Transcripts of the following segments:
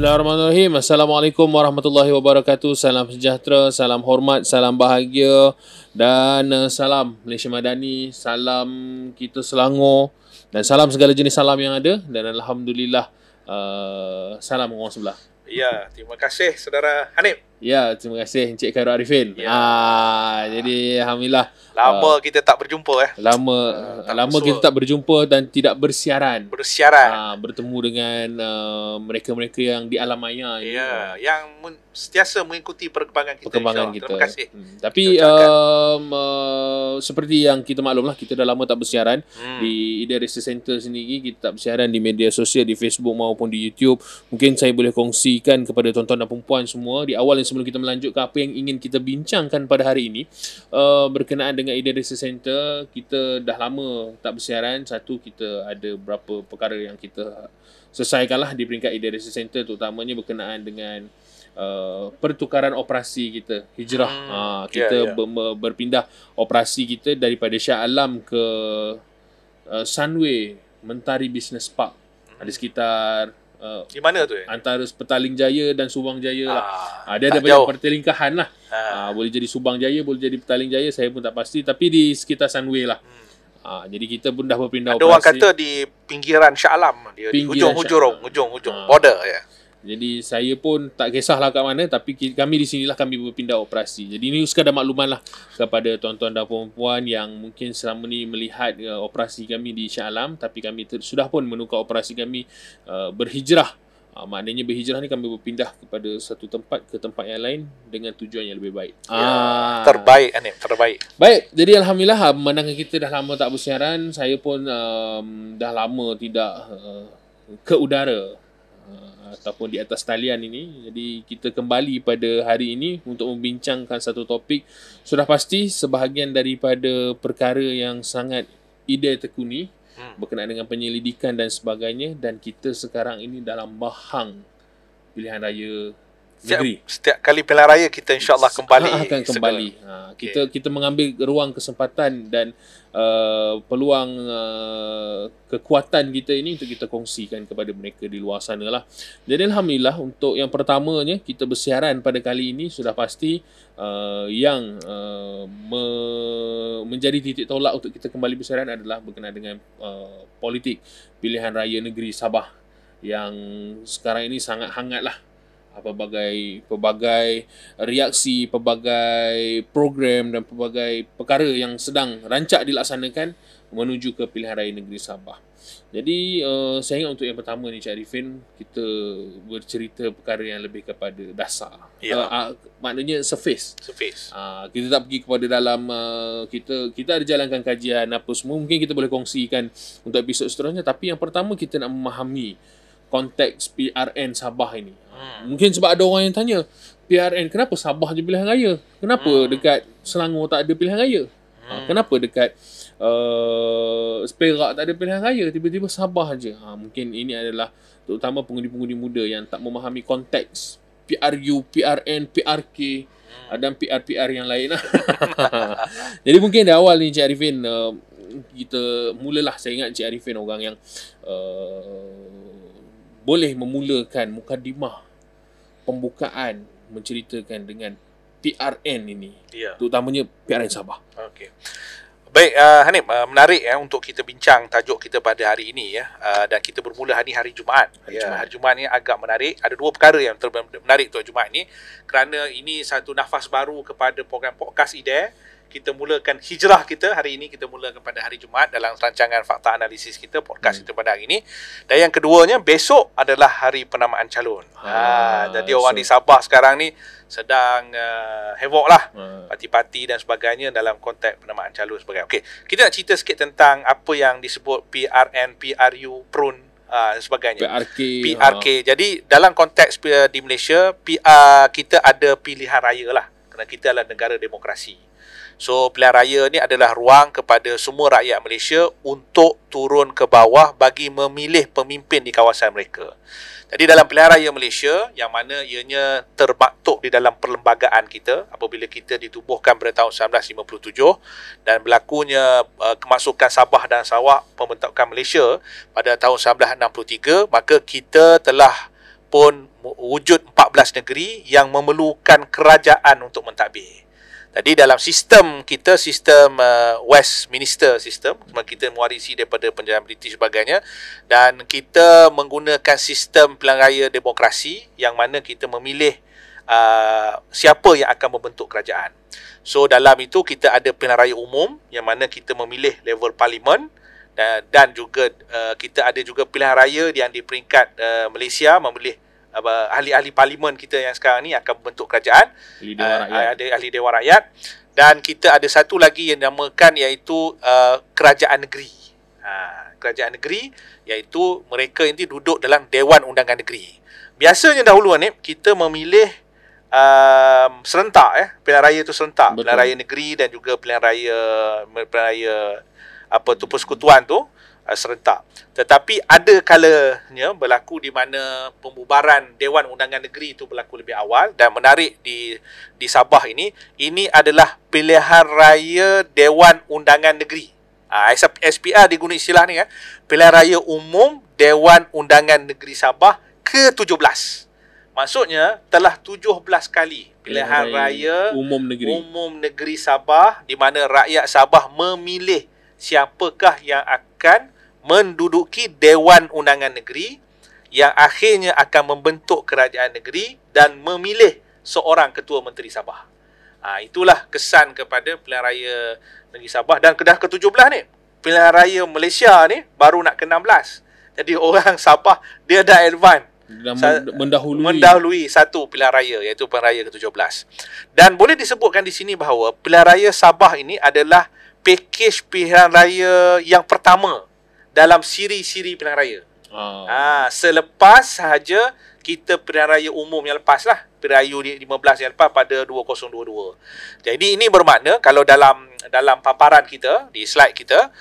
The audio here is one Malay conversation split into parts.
Bismillahirrahmanirrahim. Assalamualaikum warahmatullahi wabarakatuh. Salam sejahtera, salam hormat, salam bahagia dan salam Malaysia Madani, salam kita Selangor dan salam segala jenis salam yang ada dan alhamdulillah salam orang sebelah. Ya, terima kasih saudara Hanif. Ya, terima kasih Encik Khairul Arifin. Ya. Jadi alhamdulillah Lama kita tak berjumpa lama kita tak berjumpa dan tidak bersiaran. Bertemu dengan mereka-mereka yang di alam maya ini. Ya, yang sentiasa mengikuti perkembangan kita. Terima kasih. Tapi seperti yang kita maklumlah, kita dah lama tak bersiaran di Ida Research Center sendiri. Kita tak bersiaran di media sosial, di Facebook maupun di YouTube. Mungkin saya boleh kongsikan kepada tuan-tuan dan perempuan semua di awal, sebelum kita melanjutkan apa yang ingin kita bincangkan pada hari ini berkenaan dengan Ida Research Center. Kita dah lama tak bersiaran. Satu, kita ada beberapa perkara yang kita selesaikanlah di peringkat Ida Research Center, terutamanya berkenaan dengan pertukaran operasi kita, hijrah. Kita berpindah operasi kita daripada Shah Alam ke Sunway Mentari Business Park. Ada sekitar di mana tu? Antara Petaling Jaya dan Subang Jaya lah. Dia ada banyak pertelingkahan lah. Boleh jadi Subang Jaya, boleh jadi Petaling Jaya, saya pun tak pasti. Tapi di sekitar Sunway lah. Jadi kita pun dah berpindah operasi. Ada orang kata di pinggiran Shah Alam, dia di hujung border ya. Jadi saya pun tak kisahlah kat mana, tapi kami di sinilah kami berpindah operasi. Jadi ini sekadar makluman lah kepada tuan-tuan dan puan-puan yang mungkin selama ni melihat operasi kami di Shah Alam, tapi kami sudah pun menukar operasi kami berhijrah. Maknanya berhijrah ni kami berpindah kepada satu tempat ke tempat yang lain dengan tujuan yang lebih baik. Terbaik Hanif, terbaik. Baik, jadi alhamdulillah memandangkan kita dah lama tak bersiaran, saya pun dah lama tidak ke udara ataupun di atas talian ini. Jadi kita kembali pada hari ini untuk membincangkan satu topik. Sudah pasti sebahagian daripada perkara yang sangat Ida tekuni berkenaan dengan penyelidikan dan sebagainya, dan kita sekarang ini dalam bahang pilihan raya negeri. Setiap kali pilihan raya kita insya-Allah akan kembali. Kita mengambil ruang kesempatan dan peluang kekuatan kita ini untuk kita kongsikan kepada mereka di luar sana lah. Jadi alhamdulillah, untuk yang pertamanya kita bersiaran pada kali ini sudah pasti yang menjadi titik tolak untuk kita kembali bersiaran adalah berkenaan dengan politik pilihan raya negeri Sabah yang sekarang ini sangat hangat lah. Pelbagai reaksi, pelbagai program dan pelbagai perkara yang sedang rancak dilaksanakan menuju ke pilihan raya negeri Sabah. Jadi saya ingat untuk yang pertama ni Cik Arifin, kita bercerita perkara yang lebih kepada dasar. Maknanya surface. Kita tak pergi kepada dalam, kita ada jalankan kajian apa semua. Mungkin kita boleh kongsikan untuk episod seterusnya, tapi yang pertama kita nak memahami konteks PRN Sabah ini. Mungkin sebab ada orang yang tanya, PRN kenapa Sabah je pilihan raya? Kenapa dekat Selangor tak ada pilihan raya? Kenapa dekat Perak tak ada pilihan raya? Tiba-tiba Sabah je. Mungkin ini adalah terutama pengundi-pengundi muda yang tak memahami konteks PRU, PRN, PRK dan PR-PR yang lain. Jadi mungkin dari awal ni Cik Arifin, kita mulalah. Saya ingat Cik Arifin orang yang boleh memulakan mukadimah pembukaan menceritakan dengan PRN ini, terutamanya PRN Sabah. Okey. Baik, Hanif, menarik untuk kita bincang tajuk kita pada hari ini dan kita bermula hari Jumaat. Hari Jumaat ni agak menarik. Ada dua perkara yang menarik untuk Jumaat ni, kerana ini satu nafas baru kepada program podcast Ida. Kita mulakan hijrah kita hari ini, kita mulakan pada hari Jumaat dalam rancangan Fakta Analisis kita, podcast kita pada hari ini. Dan yang keduanya, besok adalah hari penamaan calon. Jadi orang di Sabah sekarang ni sedang havoc lah, parti-parti dan sebagainya dalam konteks penamaan calon sebagainya. Okey, kita nak cerita sikit tentang apa yang disebut PRN, PRU, PRUN dan sebagainya. PRK. Jadi dalam konteks di Malaysia, kita ada pilihan raya lah, kerana kita adalah negara demokrasi. So pilihan raya ni adalah ruang kepada semua rakyat Malaysia untuk turun ke bawah bagi memilih pemimpin di kawasan mereka. Jadi dalam pilihan raya Malaysia, yang mana ianya termaktub di dalam perlembagaan kita apabila kita ditubuhkan pada tahun 1957 dan berlakunya kemasukan Sabah dan Sarawak pembentukan Malaysia pada tahun 1963, maka kita telah pun wujud 14 negeri yang memerlukan kerajaan untuk mentadbir. Jadi dalam sistem kita, sistem Westminster sistem, kita mewarisi daripada penjajahan British sebagainya, dan kita menggunakan sistem pilihan raya demokrasi yang mana kita memilih siapa yang akan membentuk kerajaan. So dalam itu kita ada pilihan raya umum yang mana kita memilih level parlimen, dan juga kita ada juga pilihan raya yang di peringkat Malaysia memilih ahli-ahli parlimen kita yang sekarang ni akan membentuk kerajaan, ada ahli Dewan Rakyat, dan kita ada satu lagi yang dinamakan iaitu kerajaan negeri. Kerajaan negeri iaitu mereka ini duduk dalam Dewan Undangan Negeri. Biasanya dahulu ni kita memilih serentak, pilihan raya itu serentak. Betul. Pilihan raya negeri dan juga pilihan raya persekutuan tu serentak. Tetapi ada kalanya berlaku di mana pembubaran Dewan Undangan Negeri itu berlaku lebih awal, dan menarik di Sabah ini adalah pilihan raya Dewan Undangan Negeri. SPR diguna istilah ni, pilihan raya umum Dewan Undangan Negeri Sabah ke-17. Maksudnya telah 17 kali pilihan raya umum negeri Sabah di mana rakyat Sabah memilih siapakah yang akan menduduki Dewan Undangan Negeri yang akhirnya akan membentuk kerajaan negeri dan memilih seorang Ketua Menteri Sabah. Itulah kesan kepada pilihan raya negeri Sabah. Dan dah ke-17 ni, pilihan raya Malaysia ni baru nak ke-16. Jadi orang Sabah dia dah advance, mendahului satu pilihan raya, iaitu pilihan raya ke-17. Dan boleh disebutkan di sini bahawa pilihan raya Sabah ini adalah pakej pilihan raya yang pertama dalam siri-siri pilihan raya. Selepas sahaja kita pilihan raya umum yang lepas lah, pilihan raya 15 yang lepas pada 2022. Jadi ini bermakna kalau dalam paparan kita, di slide kita,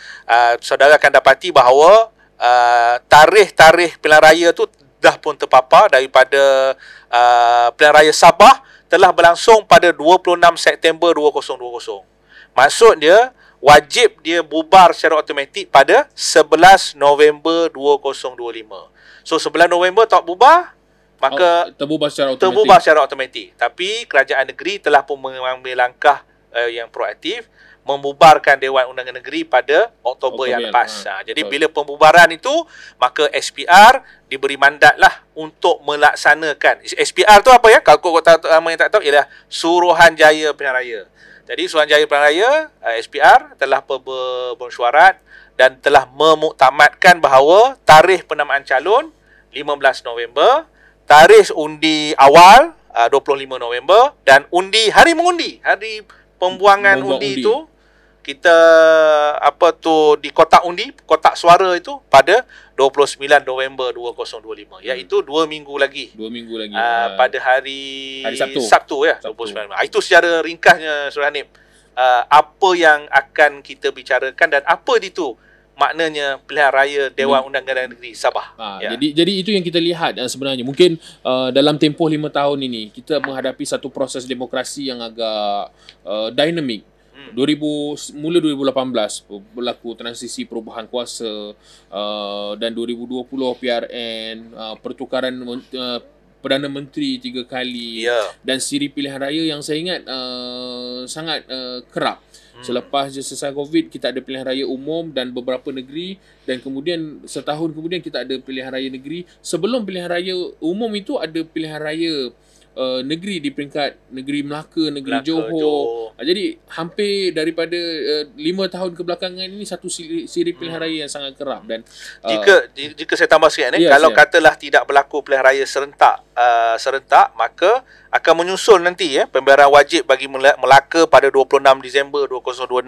saudara akan dapati bahawa tarikh-tarikh pilihan raya tu dah pun terpapar daripada pilihan raya Sabah telah berlangsung pada 26 September 2020. Maksud dia wajib dia bubar secara automatik pada 11 November 2025. So 11 November tak bubar, maka terbubar secara automatik. Tapi kerajaan negeri telah pun mengambil langkah yang proaktif membubarkan Dewan Undangan Negeri pada Oktober yang lepas. Jadi bila pembubaran itu, maka SPR diberi mandat lah untuk melaksanakan. SPR tu apa ya? Kalau kau tak tahu, ialah Suruhanjaya Pilihan Raya. Jadi Suruhanjaya Pilihan Raya, SPR telah bermesyuarat dan telah memuktamadkan bahawa tarikh penamaan calon 15 November, tarikh undi awal 25 November, dan hari mengundi, hari pembuangan undi itu kita di kotak undi, kotak suara itu pada 29 November 2025, iaitu 2 minggu lagi. Pada hari Sabtu ya, 29. Itu secara ringkasnya Saudara Hanif, apa yang akan kita bicarakan dan apa itu maknanya pilihan raya Dewan Undangan Negeri Sabah. Jadi itu yang kita lihat sebenarnya. Mungkin dalam tempoh 5 tahun ini kita menghadapi satu proses demokrasi yang agak dinamik. Mula 2018 berlaku transisi perubahan kuasa, dan 2020 PRN, pertukaran Perdana Menteri 3 kali, dan siri pilihan raya yang saya ingat sangat kerap. Selepas je selesai COVID, kita ada pilihan raya umum dan beberapa negeri, dan kemudian setahun kemudian kita ada pilihan raya negeri. Sebelum pilihan raya umum itu ada pilihan raya negeri di peringkat negeri Melaka, negeri Johor. Jadi hampir daripada 5 tahun kebelakangan ini satu siri pilihan raya yang sangat kerap. Dan jika saya tambah sikit kalau katalah tidak berlaku pilihan raya serentak, maka akan menyusul nanti pembayaran wajib bagi Melaka pada 26 Disember 2026,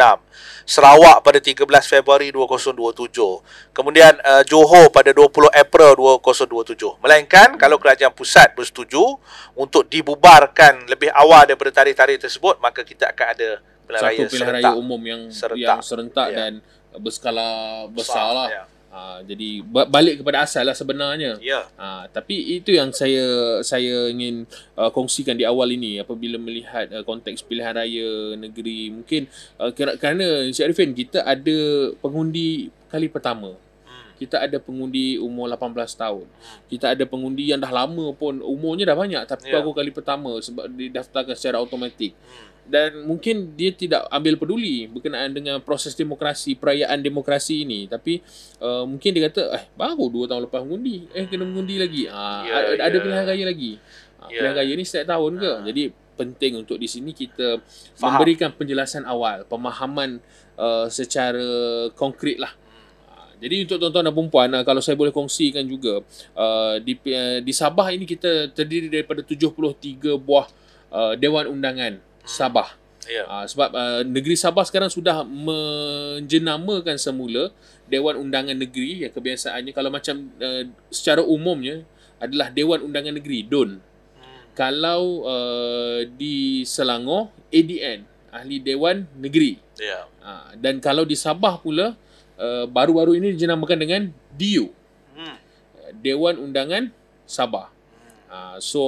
Sarawak pada 13 Februari 2027, kemudian Johor pada 20 April 2027. Melainkan kalau kerajaan pusat bersetuju untuk dibubarkan lebih awal daripada tarikh-tarikh tersebut, maka kita akan ada pilihan raya umum yang serentak dan berskala besar lah. Jadi balik kepada asal lah sebenarnya. Tapi itu yang saya ingin kongsikan di awal ini apabila melihat konteks pilihan raya negeri. Mungkin kerana Encik Arifin, kita ada pengundi kali pertama. kita ada pengundi umur 18 tahun. Kita ada pengundi yang dah lama pun umurnya dah banyak tapi baru kali pertama sebab didaftarkan secara automatik. Dan mungkin dia tidak ambil peduli berkenaan dengan proses demokrasi, perayaan demokrasi ini. Tapi mungkin dia kata, baru 2 tahun lepas mengundi, kena mengundi lagi. Ada pilihan raya lagi. Pilihan raya ni setiap tahun ke? Jadi penting untuk di sini kita memberikan penjelasan awal, pemahaman secara konkret lah. Jadi untuk tuan-tuan dan perempuan, kalau saya boleh kongsikan juga, di Sabah ini kita terdiri daripada 73 buah Dewan Undangan Sabah. Sebab negeri Sabah sekarang sudah menjenamakan semula Dewan Undangan Negeri yang kebiasaannya kalau macam secara umumnya adalah Dewan Undangan Negeri, DUN. Kalau di Selangor, ADN, Ahli Dewan Negeri. Dan kalau di Sabah pula, baru-baru ini dijenamakan dengan DU, Dewan Undangan Sabah. So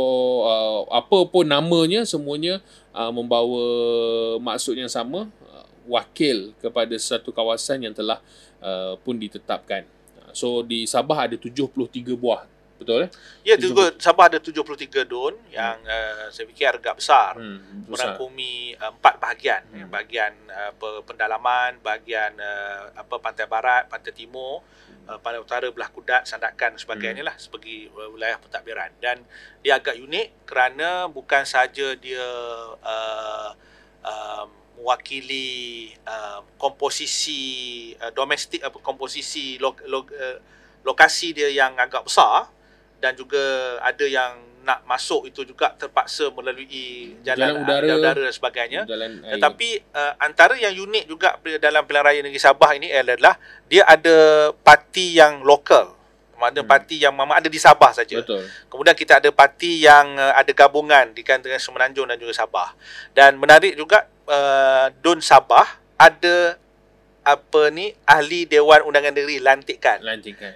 apa pun namanya, semuanya membawa maksud yang sama, wakil kepada satu kawasan yang telah pun ditetapkan. So di Sabah ada 73 buah. Betul? Ya, juga Sabah ada 73 DUN yang saya fikir agak besar. Merangkumi 4 bahagian. Bahagian pendalaman, bahagian pantai barat, pantai timur, pantai utara, belah Kudat, Sandakan dan sebagainya lah, sebagai wilayah pentadbiran. Dan dia agak unik kerana bukan sahaja dia mewakili komposisi domestik, komposisi lokasi dia yang agak besar, dan juga ada yang nak masuk itu juga terpaksa melalui jalan udara dan sebagainya. Tetapi antara yang unik juga dalam pilihan raya negeri Sabah ini adalah dia ada parti yang lokal. Ada parti yang memang ada di Sabah saja. Kemudian kita ada parti yang ada gabungan di antara Semenanjung dan juga Sabah. Dan menarik juga, DUN Sabah ada ahli Dewan Undangan Negeri lantikan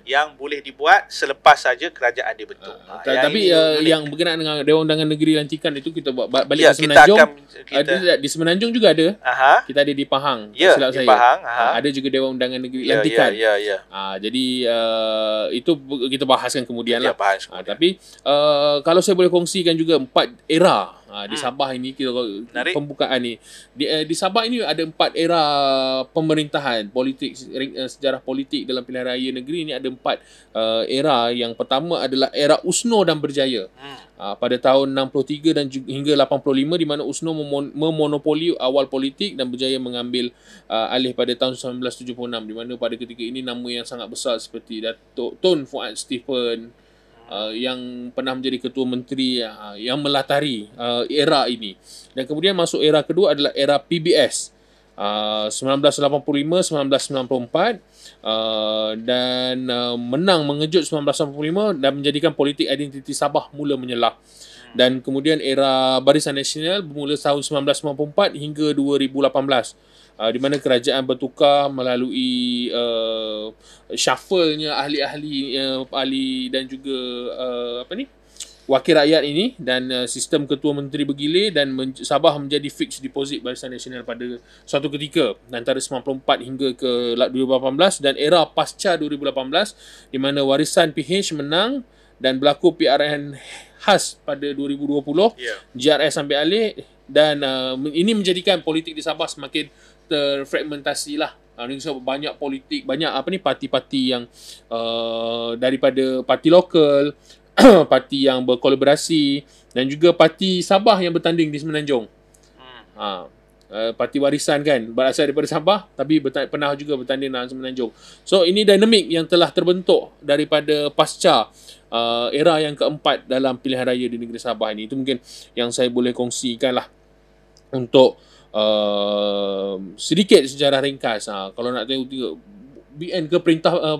yang boleh dibuat selepas saja kerajaan dibentuk. Tapi yang berkenaan dengan Dewan Undangan Negeri lantikan itu kita balik ke Semenanjung. Di Semenanjung juga ada. Kita ada di Pahang. Silap saya. Pahang. Ada juga Dewan Undangan Negeri lantikan. Jadi itu kita bahaskan kemudian lah. Tapi kalau saya boleh kongsikan juga 4 era di Sabah ini, pembukaan ni di Sabah ini ada 4 era pemerintahan politik, sejarah politik dalam pilihan raya negeri ini ada 4 era. Yang pertama adalah era USNO dan berjaya pada tahun 63 dan hingga 85, di mana USNO memonopoli awal politik dan berjaya mengambil alih pada tahun 1976, di mana pada ketika ini nama yang sangat besar seperti Datuk Tun Fuad Stephen yang pernah menjadi ketua menteri yang melatari era ini. Dan kemudian masuk era kedua adalah era PBS 1985-1994 dan menang mengejut 1985 dan menjadikan politik identiti Sabah mula menyelah. Dan kemudian era Barisan Nasional bermula tahun 1994 hingga 2018. Di mana kerajaan bertukar melalui shuffle-nya ahli dan juga wakil rakyat ini, dan sistem ketua menteri bergilir, dan Sabah menjadi fixed deposit Barisan Nasional pada suatu ketika antara 94 hingga ke 2018. Dan era pasca 2018 di mana Warisan PH menang dan berlaku PRN khas pada 2020, JRS ambil alih, dan ini menjadikan politik di Sabah semakin terfragmentasi lah. Banyak politik, banyak parti-parti yang daripada parti lokal, parti yang berkolaborasi, dan juga parti Sabah yang bertanding di Semenanjung. Parti Warisan kan berasal daripada Sabah tapi pernah juga bertanding dalam Semenanjung. So ini dinamik yang telah terbentuk daripada pasca era yang keempat dalam pilihan raya di negeri Sabah ini. Itu mungkin yang saya boleh kongsikan lah untuk sedikit sejarah ringkas. Kalau nak tengok BN ke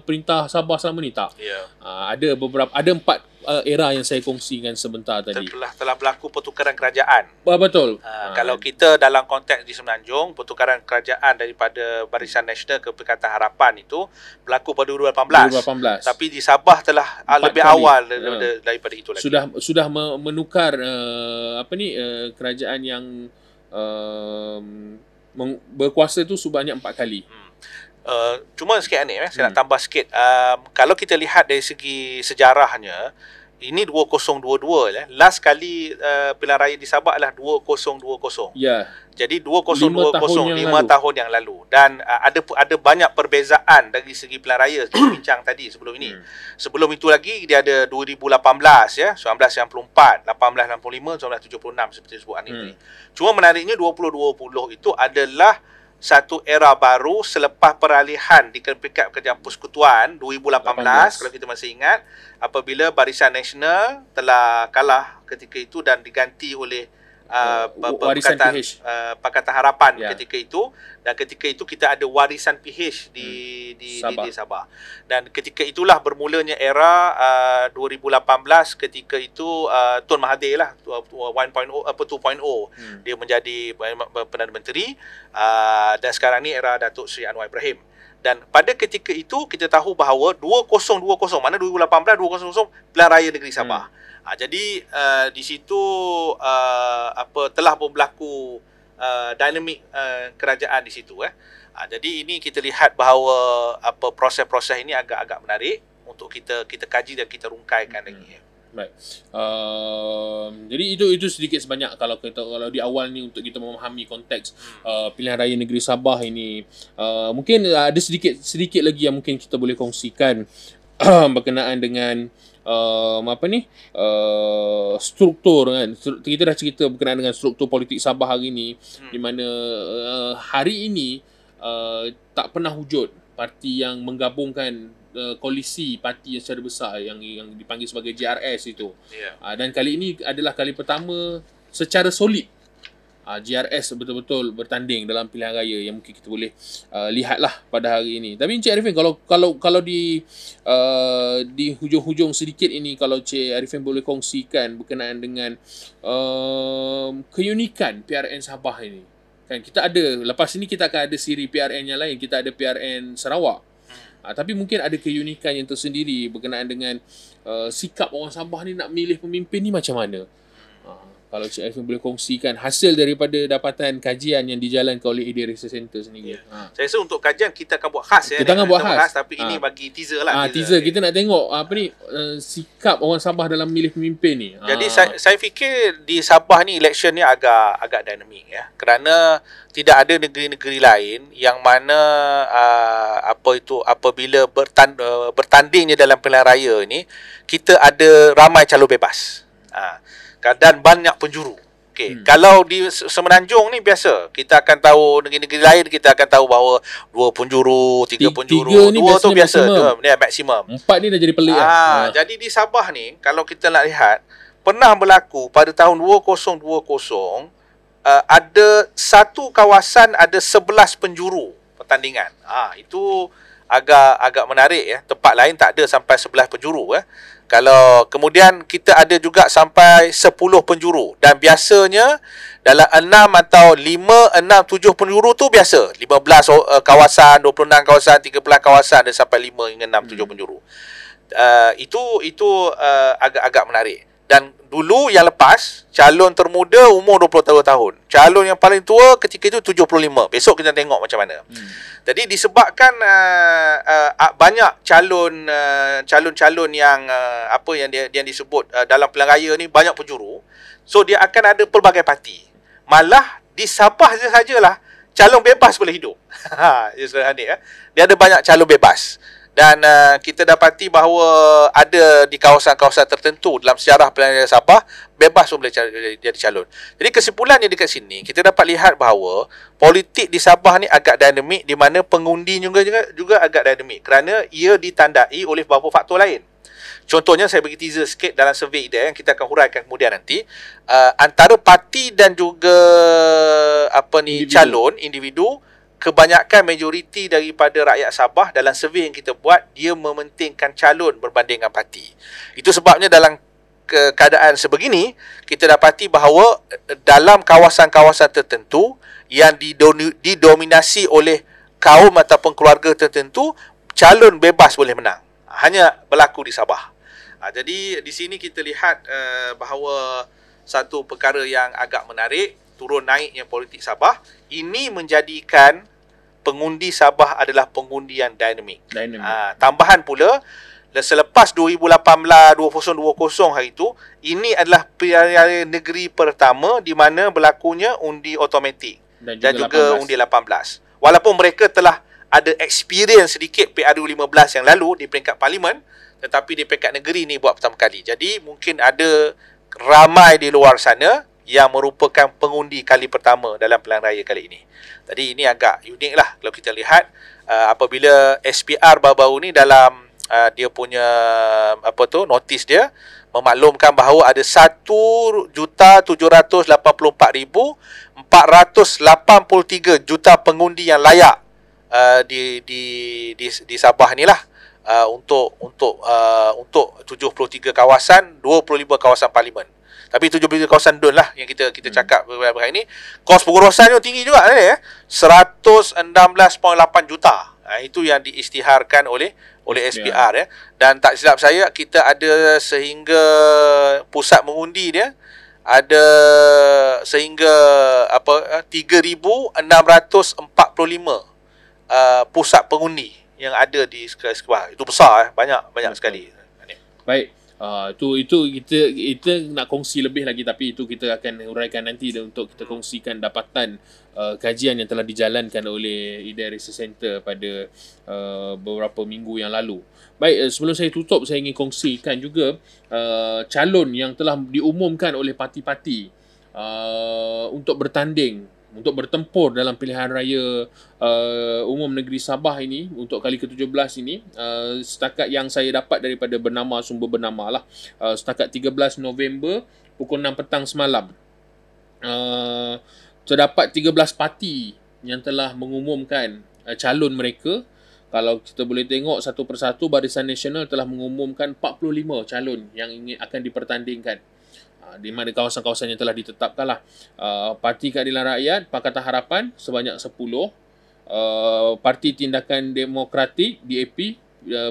perintah Sabah selama ni tak. Ada 4 era yang saya kongsikan sebentar tadi. Telah berlaku pertukaran kerajaan. Betul. Kalau kita dalam konteks di Semenanjung, pertukaran kerajaan daripada Barisan Nasional ke Perikatan Harapan itu berlaku pada 2018. Tapi di Sabah telah lebih kali awal daripada itu lagi. Sudah menukar kerajaan yang berkuasa itu sebanyak 4 kali. Cuma sikit Hanif, saya nak tambah sikit. Kalau kita lihat dari segi sejarahnya, ini 2022 lah. Last kali pilihan raya di Sabah adalah 2020. Ya. Jadi 2020 5 tahun yang lalu. Dan ada banyak perbezaan dari segi pilihan raya kita bincang tadi sebelum ini. Sebelum itu lagi dia ada 2018 ya, 1994, 1865, 1976 seperti disebut ini. Cuma menariknya 2020 itu adalah satu era baru selepas peralihan di Peringkat Kerajaan Persekutuan 2018 kalau kita masih ingat, apabila Barisan Nasional telah kalah ketika itu dan diganti oleh Pakatan Harapan ketika itu, dan ketika itu kita ada Warisan PH di Sabah. Dan ketika itulah bermulanya era 2018 ketika itu Tun Mahathir lah 1.0 2.0 dia menjadi Perdana Menteri, dan sekarang ni era Datuk Seri Anwar Ibrahim. Dan pada ketika itu kita tahu bahawa 2020 mana 2018 2020 pilihan raya negeri Sabah. Jadi di situ telah pun berlaku dinamik kerajaan di situ. Jadi ini kita lihat bahawa proses-proses ini agak-agak menarik untuk kita kaji dan kita rungkaikan lagi. Baik. Jadi itu sedikit sebanyak kalau di awal ni untuk kita memahami konteks pilihan raya negeri Sabah ini. Mungkin ada sedikit lagi yang mungkin kita boleh kongsikan berkenaan dengan struktur kan. Kita dah cerita berkenaan dengan struktur politik Sabah hari ini, di mana hari ini tak pernah wujud parti yang menggabungkan koalisi parti yang secara besar yang dipanggil sebagai GRS itu. Dan kali ini adalah kali pertama secara solid GRS betul-betul bertanding dalam pilihan raya yang mungkin kita boleh lihatlah pada hari ini. Tapi Encik Arifin, kalau di hujung-hujung sedikit ini, kalau Encik Arifin boleh kongsikan berkenaan dengan keunikan PRN Sabah ini. Kan kita ada, lepas ini kita akan ada siri PRN yang lain, kita ada PRN Sarawak. Tapi mungkin ada keunikan yang tersendiri berkenaan dengan sikap orang Sabah ni nak milih pemimpin ni macam mana. Kalau Cik Arifin boleh kongsikan hasil daripada dapatan kajian yang dijalankan oleh AD Research Center sendiri. Saya rasa untuk kajian kita akan buat khas Kita akan buat khas. Tapi ini bagi teaser lah. Teaser. Kita nak tengok sikap orang Sabah dalam memilih pemimpin ni. Jadi saya fikir di Sabah ni election ni agak dinamik ya. Kerana tidak ada negeri-negeri lain yang mana apabila bertandingnya dalam pilihan raya ni, kita ada ramai calon bebas. Dan banyak penjuru. Kalau di Semenanjung ni biasa, kita akan tahu negeri-negeri lain, kita akan tahu bahawa 2 penjuru, 3 penjuru. 2 tu biasa, maksimum. 4 ni dah jadi pelik. Jadi di Sabah ni, kalau kita nak lihat, pernah berlaku pada tahun 2020, ada satu kawasan ada 11 penjuru pertandingan. Itu agak menarik ya. Tempat lain tak ada sampai 11 penjuru ya. Kalau kemudian kita ada juga sampai 10 penjuru, dan biasanya dalam 6 atau 5, 6, 7 penjuru tu biasa. 15 kawasan, 26 kawasan, 13 kawasan, ada sampai 5 hingga 6, 7 penjuru. Itu agak menarik. Dan dulu yang lepas, calon termuda umur 22 tahun. Calon yang paling tua ketika itu 75. Besok kita tengok macam mana. Jadi disebabkan banyak calon-calon yang yang disebut dalam pilihan raya ni banyak penjuru. So dia akan ada pelbagai parti. Malah di Sabah sajalah calon bebas boleh hidup. Dia ada banyak calon bebas. Dan kita dapati bahawa ada di kawasan-kawasan tertentu dalam sejarah pilihan raya Sabah, bebas boleh jadi calon. Jadi kesimpulannya dekat sini, kita dapat lihat bahawa politik di Sabah ni agak dinamik, di mana pengundi juga agak dinamik kerana ia ditandai oleh beberapa faktor lain. Contohnya, saya bagi teaser sikit dalam survey dia yang kita akan huraikan kemudian nanti. Antara parti dan juga calon individu, kebanyakan majoriti daripada rakyat Sabah dalam survey yang kita buat, dia mementingkan calon berbanding dengan parti. Itu sebabnya dalam keadaan sebegini, kita dapati bahawa dalam kawasan-kawasan tertentu yang didominasi oleh kaum ataupun keluarga tertentu, calon bebas boleh menang. Hanya berlaku di Sabah. Jadi di sini kita lihat bahawa satu perkara yang agak menarik, turun naiknya politik Sabah, ini menjadikan pengundi Sabah adalah pengundi yang dinamik. Tambahan pula, selepas 2018-2020 hari itu, ini adalah pilihan raya negeri pertama di mana berlakunya undi automatik dan juga undi 18. Walaupun mereka telah ada experience sedikit PRU 15 yang lalu di peringkat parlimen, tetapi di peringkat negeri ni buat pertama kali. Jadi mungkin ada ramai di luar sana yang merupakan pengundi kali pertama dalam pilihan raya kali ini. Jadi ini agak unik lah kalau kita lihat apabila SPR baru-baru ni dalam dia punya notis dia memaklumkan bahawa ada 1,784,483 juta pengundi yang layak di Sabah ni lah, untuk 73 kawasan, 25 kawasan parlimen. Tapi 73 kawasan DUN lah yang kita cakap hari ini. Kos pengurusan tu tinggi juga, 116.8 juta. Itu yang diisytiharkan oleh SPR ya. Dan tak silap saya, kita ada sehingga pusat mengundi dia ada sehingga 3,645 pusat pengundi yang ada di sekitar. Itu besar, banyak sekali. Baik. Itu kita nak kongsi lebih lagi, tapi itu kita akan huraikan nanti untuk kita kongsikan dapatan kajian yang telah dijalankan oleh IDEA Research Center pada beberapa minggu yang lalu. Baik, sebelum saya tutup, saya ingin kongsikan juga calon yang telah diumumkan oleh parti-parti untuk bertanding, untuk bertempur dalam pilihan raya umum negeri Sabah ini untuk kali ke-17 ini. Setakat yang saya dapat daripada sumber bernama lah, setakat 13 November pukul 6 petang semalam, terdapat 13 parti yang telah mengumumkan calon mereka. Kalau kita boleh tengok satu persatu, Barisan Nasional telah mengumumkan 45 calon yang akan dipertandingkan, di mana kawasan-kawasan yang telah ditetapkan lah. Parti Keadilan Rakyat, Pakatan Harapan sebanyak 10, Parti Tindakan Demokratik DAP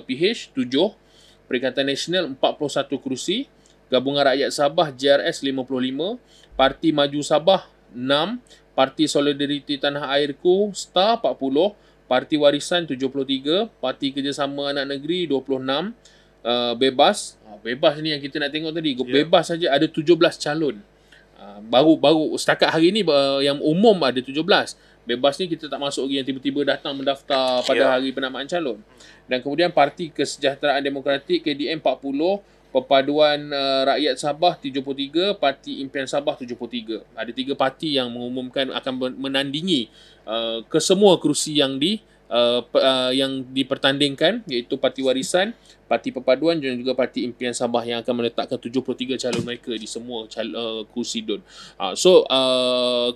PH 7, Perikatan Nasional 41 kerusi, Gabungan Rakyat Sabah JRS 55, Parti Maju Sabah 6, Parti Solidariti Tanah Airku STAR 40, Parti Warisan 73, Parti Kerjasama Anak Negeri 26, Bebas ni yang kita nak tengok tadi. Bebas saja ada 17 calon. Baru setakat hari ni yang umum ada 17. Bebas ni kita tak masuk lagi yang tiba-tiba datang mendaftar pada hari penamaan calon. Dan kemudian Parti Kesejahteraan Demokratik KDM 40, Perpaduan Rakyat Sabah 73, Parti Impian Sabah 73. Ada 3 parti yang mengumumkan akan menandingi kesemua kerusi yang dipertandingkan, iaitu Parti Warisan, Parti Perpaduan dan juga Parti Impian Sabah, yang akan meletakkan 73 calon mereka di semua kursi DUN.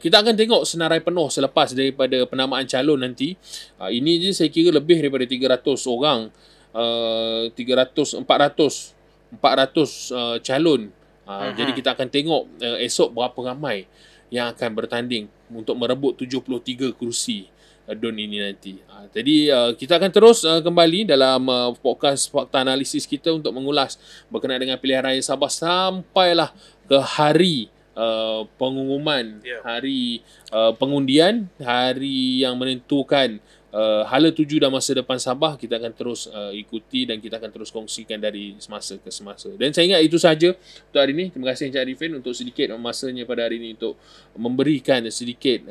Kita akan tengok senarai penuh selepas daripada penamaan calon nanti. Ini je saya kira lebih daripada 300 orang, 400 calon. Jadi kita akan tengok esok berapa ramai yang akan bertanding untuk merebut 73 kerusi DUN ini nanti. Jadi kita akan terus kembali dalam podcast Fakta Analisis kita untuk mengulas berkenaan dengan pilihan raya Sabah sampailah ke hari pengumuman, hari pengundian, hari yang menentukan hala tuju dan masa depan Sabah. Kita akan terus ikuti dan kita akan terus kongsikan dari semasa ke semasa. Dan saya ingat itu sahaja untuk hari ini. Terima kasih Encik Arifin untuk sedikit masanya pada hari ini untuk memberikan sedikit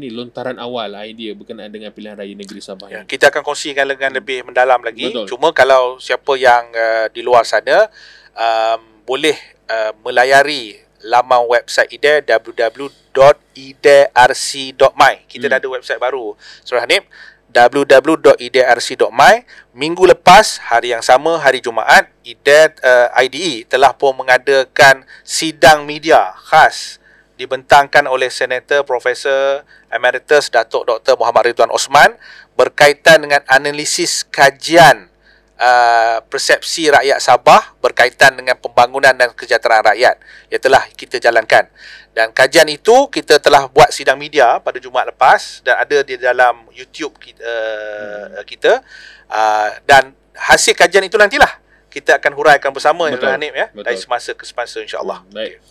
lontaran awal idea berkenaan dengan pilihan raya negeri Sabah. Ya, kita akan kongsikan dengan lebih mendalam lagi. Betul. Cuma kalau siapa yang di luar sana boleh melayari laman website IDEA, www.idearc.my. Kita dah ada website baru, Surah Hanif, www.idearc.my. Minggu lepas, hari yang sama, hari Jumaat, IDE telah pun mengadakan sidang media khas dibentangkan oleh Senator Profesor Emeritus Datuk Dr. Muhammad Ridwan Osman berkaitan dengan analisis kajian persepsi rakyat Sabah berkaitan dengan pembangunan dan kesejahteraan rakyat yang telah kita jalankan. Dan kajian itu kita telah buat sidang media pada Jumaat lepas dan ada di dalam YouTube kita. Dan hasil kajian itu nantilah kita akan huraikan bersama Hanif dari semasa ke semasa, insya-Allah. Baik.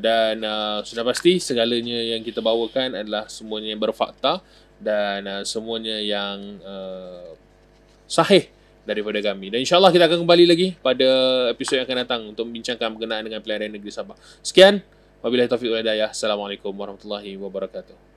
Dan sudah pasti segalanya yang kita bawakan adalah semuanya yang berfakta dan semuanya yang sahih daripada kami. Dan insyaAllah kita akan kembali lagi pada episod yang akan datang untuk membincangkan berkenaan dengan pilihan raya negeri Sabah. Sekian, wabillahi taufiq wal hidayah. Assalamualaikum warahmatullahi wabarakatuh.